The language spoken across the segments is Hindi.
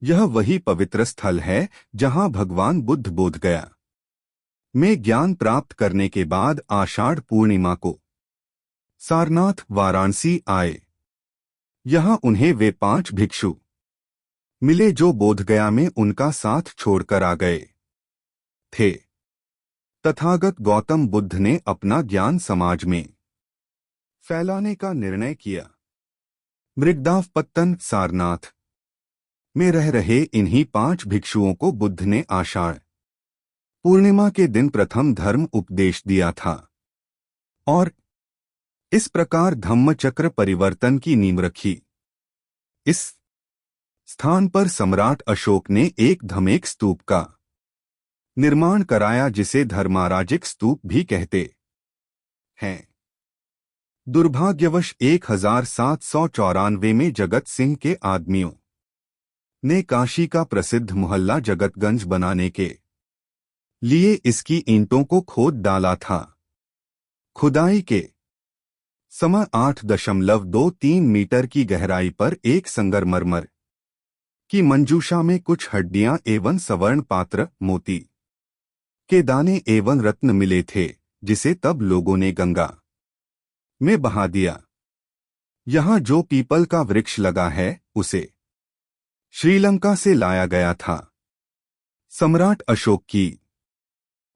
यह वही पवित्र स्थल है जहां भगवान बुद्ध बोध गया में ज्ञान प्राप्त करने के बाद आषाढ़ पूर्णिमा को सारनाथ वाराणसी आए। यहाँ उन्हें वे 5 भिक्षु मिले जो बोधगया में उनका साथ छोड़कर आ गए थे। तथागत गौतम बुद्ध ने अपना ज्ञान समाज में फैलाने का निर्णय किया। मृगदावपत्तन सारनाथ में रह रहे इन्हीं 5 भिक्षुओं को बुद्ध ने आषाढ़ पूर्णिमा के दिन प्रथम धर्म उपदेश दिया था और इस प्रकार धम्मचक्र परिवर्तन की नींव रखी। इस स्थान पर सम्राट अशोक ने एक धमेक स्तूप का निर्माण कराया जिसे धर्माराजिक स्तूप भी कहते हैं। दुर्भाग्यवश 1794 में जगत सिंह के आदमियों ने काशी का प्रसिद्ध मोहल्ला जगतगंज बनाने के लिए इसकी ईंटों को खोद डाला था। खुदाई के समय 8.23 मीटर की गहराई पर एक संगमरमर की मंजूषा में कुछ हड्डियां एवं स्वर्ण पात्र, मोती के दाने एवं रत्न मिले थे, जिसे तब लोगों ने गंगा में बहा दिया। यहाँ जो पीपल का वृक्ष लगा है उसे श्रीलंका से लाया गया था। सम्राट अशोक की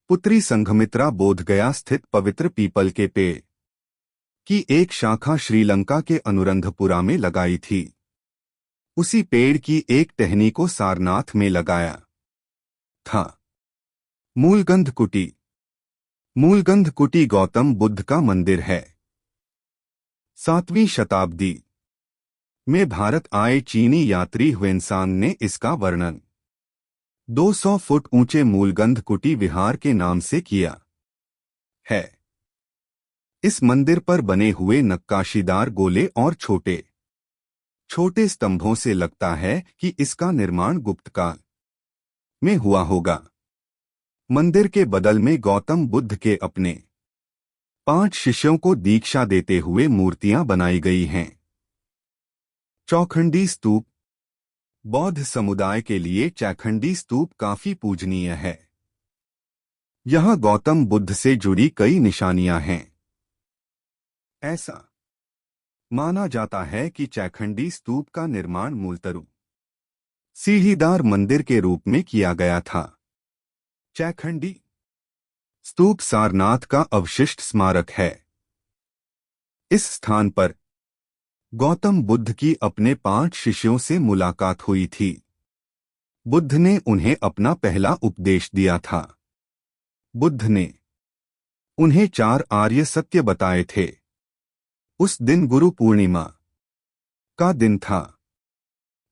पुत्री संघमित्रा बोधगया स्थित पवित्र पीपल के पेड़ की एक शाखा श्रीलंका के अनुराधापुरा में लगाई थी। उसी पेड़ की एक टहनी को सारनाथ में लगाया था। मूलगंध कुटी। मूलगंध कुटी गौतम बुद्ध का मंदिर है। 7वीं शताब्दी में भारत आए चीनी यात्री ह्वेनसांग ने इसका वर्णन 200 फुट ऊंचे मूलगंध कुटी विहार के नाम से किया है। इस मंदिर पर बने हुए नक्काशीदार गोले और छोटे छोटे स्तंभों से लगता है कि इसका निर्माण गुप्त काल में हुआ होगा। मंदिर के बदल में गौतम बुद्ध के अपने 5 शिष्यों को दीक्षा देते हुए मूर्तियां बनाई गई हैं। चौखंडी स्तूप। बौद्ध समुदाय के लिए चौखंडी स्तूप काफी पूजनीय है। यहां गौतम बुद्ध से जुड़ी कई निशानियां हैं। ऐसा माना जाता है कि चौखंडी स्तूप का निर्माण मूलतरू सीढ़ीदार मंदिर के रूप में किया गया था। चौखंडी स्तूप सारनाथ का अवशिष्ट स्मारक है। इस स्थान पर गौतम बुद्ध की अपने 5 शिष्यों से मुलाकात हुई थी। बुद्ध ने उन्हें अपना पहला उपदेश दिया था। बुद्ध ने उन्हें 4 आर्य सत्य बताए थे। उस दिन गुरु पूर्णिमा का दिन था।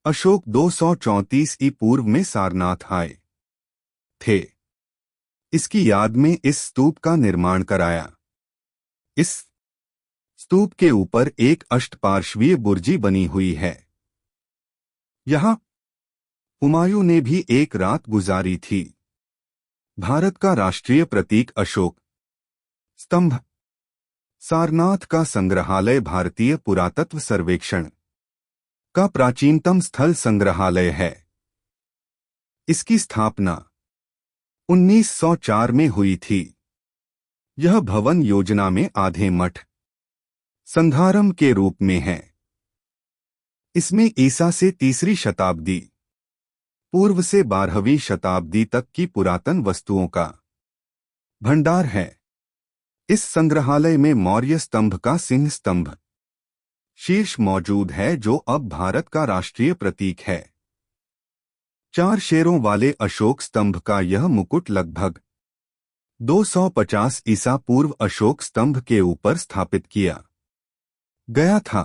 अशोक 234 ई पूर्व में सारनाथ आए थे। इसकी याद में इस स्तूप का निर्माण कराया। इस स्तूप के ऊपर एक अष्टपार्श्वीय बुर्जी बनी हुई है। यहां हुमायूं ने भी एक रात गुजारी थी। भारत का राष्ट्रीय प्रतीक अशोक स्तंभ। सारनाथ का संग्रहालय भारतीय पुरातत्व सर्वेक्षण का प्राचीनतम स्थल संग्रहालय है। इसकी स्थापना 1904 में हुई थी। यह भवन योजना में आधे मठ संधारम के रूप में है। इसमें ईसा से 3री शताब्दी पूर्व से 12वीं शताब्दी तक की पुरातन वस्तुओं का भंडार है। इस संग्रहालय में मौर्य स्तंभ का सिंह स्तंभ शीर्ष मौजूद है, जो अब भारत का राष्ट्रीय प्रतीक है। 4 शेरों वाले अशोक स्तंभ का यह मुकुट लगभग 250 ईसा पूर्व अशोक स्तंभ के ऊपर स्थापित किया गया था।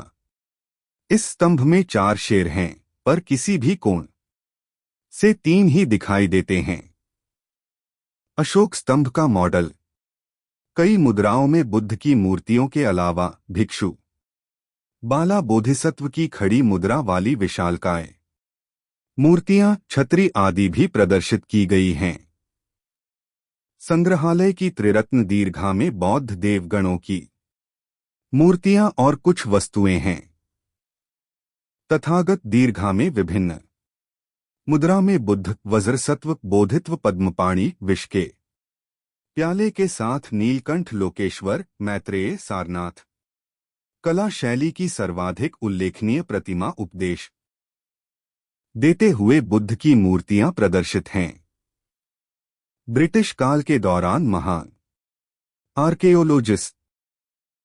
इस स्तंभ में 4 शेर हैं, पर किसी भी कोण से 3 ही दिखाई देते हैं। अशोक स्तंभ का मॉडल कई मुद्राओं में बुद्ध की मूर्तियों के अलावा भिक्षु बाला बोधिसत्व की खड़ी मुद्रा वाली विशालकाय मूर्तियां, छतरी आदि भी प्रदर्शित की गई हैं। संग्रहालय की त्रिरत्न दीर्घा में बौद्ध देवगणों की मूर्तियां और कुछ वस्तुएं हैं। तथागत दीर्घा में विभिन्न मुद्रा में बुद्ध, वज्रसत्व, बोधित्व, पद्मपाणि, विष के प्याले के साथ नीलकंठ, लोकेश्वर, मैत्रेय, सारनाथ। कला शैली की सर्वाधिक उल्लेखनीय प्रतिमा उपदेश देते हुए बुद्ध की मूर्तियां प्रदर्शित हैं। ब्रिटिश काल के दौरान महान आर्कियोलॉजिस्ट